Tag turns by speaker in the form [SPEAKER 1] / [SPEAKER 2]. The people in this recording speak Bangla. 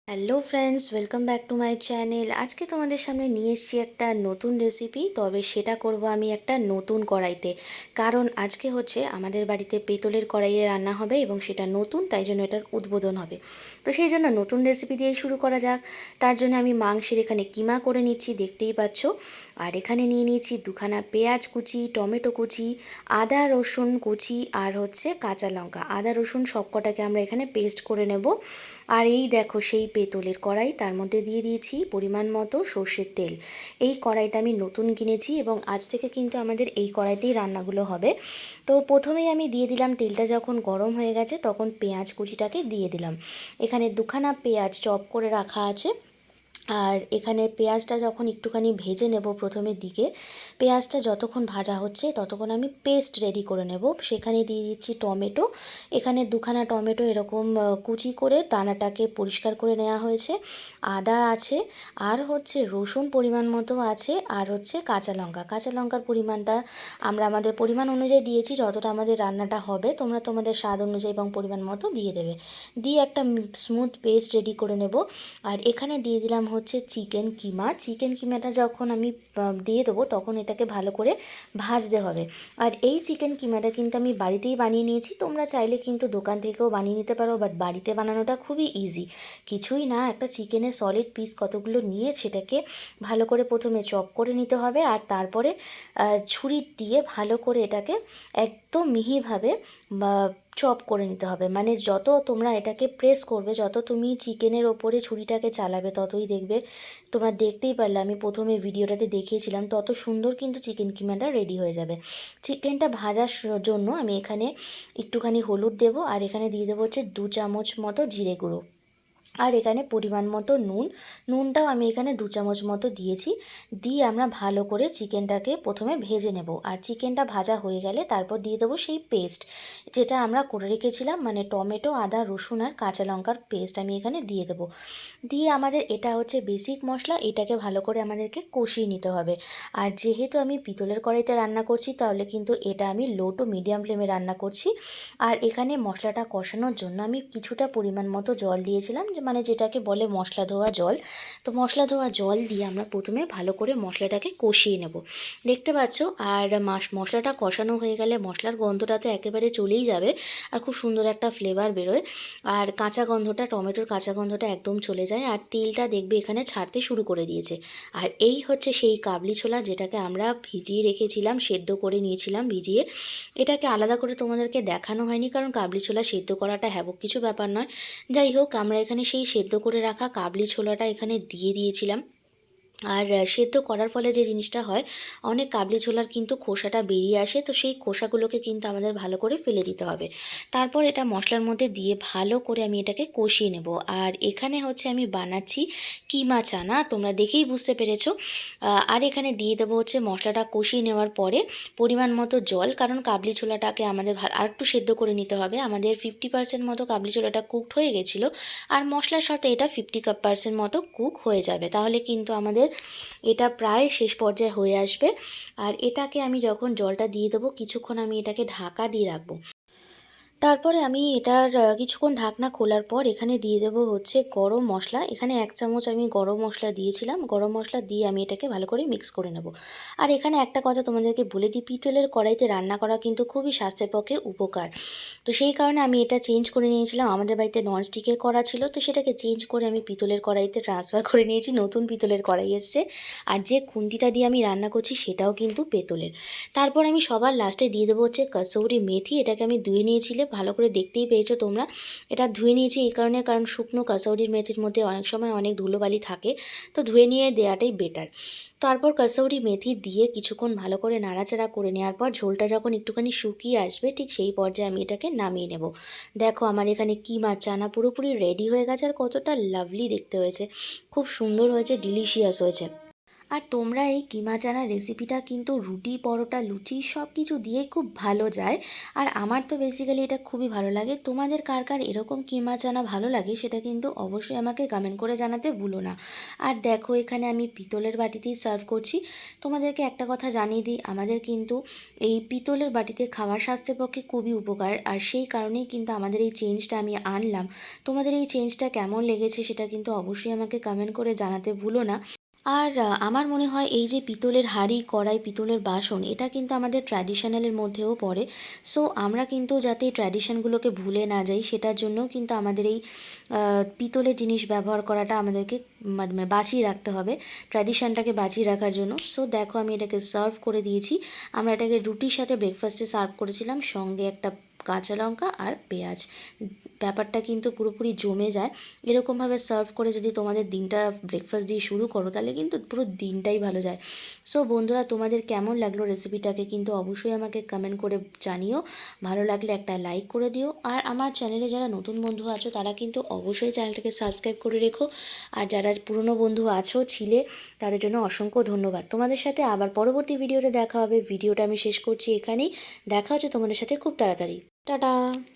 [SPEAKER 1] Hello friends, welcome back to my channel. আজকে তোমাদের সামনে নিয়ে এসেছি একটা নতুন রেসিপি, তবে সেটা করব আমি একটা নতুন কড়াইতে। কারণ আজকে হচ্ছে আমাদের বাড়িতে পেতলের কড়াইয়ে রান্না হবে এবং সেটা নতুন, তাই জন্য এটার উদ্বোধন হবে। তো সেই জন্য নতুন রেসিপি দিয়েই শুরু করা যাক। তার জন্য আমি মাংসের এখানে কিমা করে নিচ্ছি, দেখতেই পাচ্ছ। আর এখানে নিয়ে নিয়েছি দুখানা পেঁয়াজ কুচি, টমেটো কুচি, আদা রসুন কুচি, আর হচ্ছে কাঁচা লঙ্কা। আদা রসুন সবকটাকে আমরা এখানে পেস্ট করে নেব। আর এই দেখো সেই পেতলের কড়াই, তার মধ্যে দিয়ে দিয়েছি পরিমাণ মতো সর্ষের তেল। এই কড়াইটা আমি নতুন কিনেছি এবং আজ থেকে কিন্তু আমাদের এই কড়াইতেই রান্নাগুলো হবে। তো প্রথমেই আমি দিয়ে দিলাম, তেলটা যখন গরম হয়ে গেছে তখন পেঁয়াজ কুচিটাকে দিয়ে দিলাম। এখানে দুখানা পেঁয়াজ চপ করে রাখা আছে। আর এখানে পেঁয়াজটা যখন একটুখানি ভেজে নেব প্রথমের দিকে, পেঁয়াজটা যতক্ষণ ভাজা হচ্ছে ততক্ষণ আমি পেস্ট রেডি করে নেব। সেখানে দিয়ে দিচ্ছি টমেটো। এখানে দুখানা টমেটো এরকম কুচি করে দানাটাকে পরিষ্কার করে নেওয়া হয়েছে। আদা আছে, আর হচ্ছে রসুন পরিমাণ মতো আছে, আর হচ্ছে কাঁচা লঙ্কা। কাঁচা লঙ্কার পরিমাণটা আমরা আমাদের পরিমাণ অনুযায়ী দিয়েছি, যতটা আমাদের রান্নাটা হবে তোমরা তোমাদের স্বাদ অনুযায়ী এবং পরিমাণ মতো দিয়ে দেবে। দিয়ে একটা স্মুথ পেস্ট রেডি করে নেব। আর এখানে দিয়ে দিলাম হচ্ছে চিকেন কিমা। চিকেন কিমাটা যখন আমি দিয়ে দেবো তখন এটাকে ভালো করে ভাজতে হবে। আর এই চিকেন কিমাটা কিন্তু আমি বাড়িতেই বানিয়ে নিয়েছি, তোমরা চাইলে কিন্তু দোকান থেকেও বানিয়ে নিতে পারো, বাট বাড়িতে বানানোটা খুবই ইজি। কিছুই না, একটা চিকেনের সলিড পিস কতগুলো নিয়ে সেটাকে ভালো করে প্রথমে চপ করে নিতে হবে, আর তারপরে ছুরি দিয়ে ভালো করে এটাকে একদম মিহিভাবে চপ করে নিতে হবে। মানে যত তোমরা এটাকে প্রেস করবে, যত তুমি চিকেনের ওপরে ছুরিটাকে চালাবে, ততই দেখবে, তোমরা দেখতেই পারলে আমি প্রথমে ভিডিওটাতে দেখিয়েছিলাম, তত সুন্দর কিন্তু চিকেন কিমাটা রেডি হয়ে যাবে। চিকেনটা ভাজার জন্য আমি এখানে একটুখানি হলুদ দেবো, আর এখানে দিয়ে দেবো হচ্ছে 2 চামচ মতো জিরে গুঁড়ো। আর এখানে পরিমাণ মতো নুনটাও আমি এখানে 2 চামচ মতো দিয়েছি। দিয়ে আমরা ভালো করে চিকেনটাকে প্রথমে ভেজে নেব। আর চিকেনটা ভাজা হয়ে গেলে তারপর দিয়ে দেবো সেই পেস্ট যেটা আমরা করে রেখেছিলাম, মানে টমেটো, আদা রসুন আর কাঁচা লঙ্কার পেস্ট আমি এখানে দিয়ে দেবো। দিয়ে আমাদের এটা হচ্ছে বেসিক মশলা, এটাকে ভালো করে আমাদেরকে কষিয়ে নিতে হবে। আর যেহেতু আমি পিতলের কড়াইতে রান্না করছি, তাহলে কিন্তু এটা আমি লো টু মিডিয়াম ফ্লেমে রান্না করছি। আর এখানে মশলাটা কষানোর জন্য আমি কিছুটা পরিমাণ মতো জল দিয়েছিলাম, মানে যেটাকে বলে মশলা ধোয়া জল। তো মশলা ধোয়া জল দিয়ে আমরা প্রথমে ভালো করে মশলাটাকে কষিয়ে নেব, দেখতে পাচ্ছ। আর মশলাটা কষানো হয়ে গেলে মশলার গন্ধটা তো একেবারে চলেই যাবে, আর খুব সুন্দর একটা ফ্লেভার বেরোয়। আর কাঁচা গন্ধটা, টমেটোর কাঁচা গন্ধটা একদম চলে যায়, আর তেলটা দেখবে এখানে ছাড়তে শুরু করে দিয়েছে। আর এই হচ্ছে সেই কাবলি ছোলা, যেটাকে আমরা ভিজিয়ে রেখেছিলাম, সেদ্ধ করে নিয়েছিলাম ভিজিয়ে। এটাকে আলাদা করে তোমাদেরকে দেখানো হয়নি, কারণ কাবলি ছোলা সেদ্ধ করাটা হ্যাবক কিছু ব্যাপার নয়। যাই হোক, আমরা এখানে সেই সেদ্ধ করে রাখা কাবলি ছোলাটা এখানে দিয়ে দিয়েছিলাম। আর সেদ্ধ করার ফলে যে জিনিসটা হয়, অনেক কাবলি ছোলার কিন্তু খোসাটা বেরিয়ে আসে, তো সেই খোসাগুলোকে কিন্তু আমাদের ভালো করে ফেলে দিতে হবে। তারপর এটা মশলার মধ্যে দিয়ে ভালো করে আমি এটাকে কষিয়ে নেব। আর এখানে হচ্ছে আমি বানাচ্ছি কিমা চানা, তোমরা দেখেই বুঝতে পেরেছো। আর এখানে দিয়ে দেবো হচ্ছে মশলাটা কষিয়ে নেওয়ার পরে পরিমাণ মতো জল, কারণ কাবলি ছোলাটাকে আমাদের আর একটু সেদ্ধ করে নিতে হবে। আমাদের 50% মতো কাবলি ছোলাটা কুকড হয়ে গেছিলো, আর মশলার সাথে এটা 50% মতো কুক হয়ে যাবে, তাহলে কিন্তু আমাদের এটা প্রায় শেষ পর্যায়ে হয়ে আসবে। আর এটাকে আমি যখন জলটা দিয়ে দেবো, কিছুক্ষণ আমি এটাকে ঢাকা দিয়ে রাখবো। তারপরে আমি এটার কিছুক্ষণ ঢাকনা খোলার পর এখানে দিয়ে দেবো হচ্ছে গরম মশলা। এখানে 1 চামচ আমি গরম মশলা দিয়েছিলাম। গরম মশলা দিয়ে আমি এটাকে ভালো করে মিক্স করে নেব। আর এখানে একটা কথা তোমাদেরকে বলে দিই, পিতলের কড়াইতে রান্না করা কিন্তু খুবই স্বাস্থ্যের পক্ষে উপকার। তো সেই কারণে আমি এটা চেঞ্জ করে নিয়েছিলাম। আমাদের বাড়িতে ননস্টিকের কড়া ছিল, তো সেটাকে চেঞ্জ করে আমি পিতলের কড়াইতে ট্রান্সফার করে নিয়েছি। নতুন পিতলের কড়াই এসছে। আর যে খুন্তিটা দিয়ে আমি রান্না করছি সেটাও কিন্তু পেতলের। তারপর আমি সবার লাস্টে দিয়ে দেবো হচ্ছে কসুরি মেথি। এটাকে আমি ধুয়ে নিয়েছিলে, ভালো করে দেখতেই পেয়েছো তোমরা। এটা ধুয়ে নিয়েছি এই কারণে, কারণ শুকনো কসুরি মেথির মধ্যে অনেক সময় অনেক ধুলোবালি থাকে, তো ধুয়ে নিয়ে দেওয়াটাই বেটার। তারপর কসুরি মেথি দিয়ে কিছুক্ষণ ভালো করে নাড়াচাড়া করে নেওয়ার পর ঝোলটা যখন একটুখানি শুকিয়ে আসবে, ঠিক সেই পর্যায়ে আমি এটাকে নামিয়ে নেব। দেখো আমার এখানে কিমা চানা পুরোপুরি রেডি হয়ে গেছে, আর কতটা লাভলি দেখতে হয়েছে, খুব সুন্দর হয়েছে, ডিলিশিয়াস হয়েছে। আর তোমরা এই কিমা চানা রেসিপিটা কিন্তু রুটি পরোটা লুচি সব কিছু দিয়ে খুব ভালো যায়। আর আমার তো বেসিক্যালি এটা খুবই ভালো লাগে। তোমাদের কার কার এরকম কিমা চানা ভালো লাগে সেটা কিন্তু অবশ্যই আমাকে কমেন্ট করে জানাতে ভুলো না। আর দেখো এখানে আমি পিতলের বাটিতেই সার্ভ করছি। তোমাদেরকে একটা কথা জানিয়ে দিই, আমাদের কিন্তু এই পিতলের বাটিতে খাওয়ার স্বাস্থ্যের পক্ষে খুবই উপকার, আর সেই কারণেই কিন্তু আমাদের এই চেঞ্জটা আমি আনলাম। তোমাদের এই চেঞ্জটা কেমন লেগেছে সেটা কিন্তু অবশ্যই আমাকে কমেন্ট করে জানাতে ভুলো না। আর আমার মনে হয় এই যে পিতলের হাঁড়ি কড়াই পিতলের বাসন এটা কিন্তু আমাদের ট্র্যাডিশনালের মধ্যেও পড়ে। সো আমরা কিন্তু যাতে ট্র্যাডিশনগুলোকে ভুলে না যাই সেটার জন্যও কিন্তু আমাদের এই পিতলের জিনিস ব্যবহার করাটা আমাদেরকে মানে বাঁচিয়ে রাখতে হবে, ট্র্যাডিশনটাকে বাঁচিয়ে রাখার জন্য। সো দেখো আমি এটাকে সার্ভ করে দিয়েছি। আমরা এটাকে রুটির সাথে ব্রেকফাস্টে সার্ভ করেছিলাম, সঙ্গে একটা কাঁচা লঙ্কা আর পেঁয়াজ। ব্যাপারটা কিন্তু পুরোপুরি জমে যায়। এরকমভাবে সার্ভ করে যদি তোমাদের দিনটা ব্রেকফাস্ট দিয়ে শুরু করো তাহলে কিন্তু পুরো দিনটাই ভালো যায়। সো বন্ধুরা, তোমাদের কেমন লাগলো রেসিপিটাকে কিন্তু অবশ্যই আমাকে কমেন্ট করে জানিও। ভালো লাগলে একটা লাইক করে দিও। আর আমার চ্যানেলে যারা নতুন বন্ধু আছো তারা কিন্তু অবশ্যই চ্যানেলটাকে সাবস্ক্রাইব করে রেখো। আর যারা পুরনো বন্ধু আছো ছিলে তাদের জন্য অসংখ্য ধন্যবাদ। তোমাদের সাথে আবার পরবর্তী ভিডিওতে দেখা হবে। ভিডিওটা আমি শেষ করছি এখানেই। দেখা হচ্ছে তোমাদের সাথে খুব তাড়াতাড়ি। টাটা।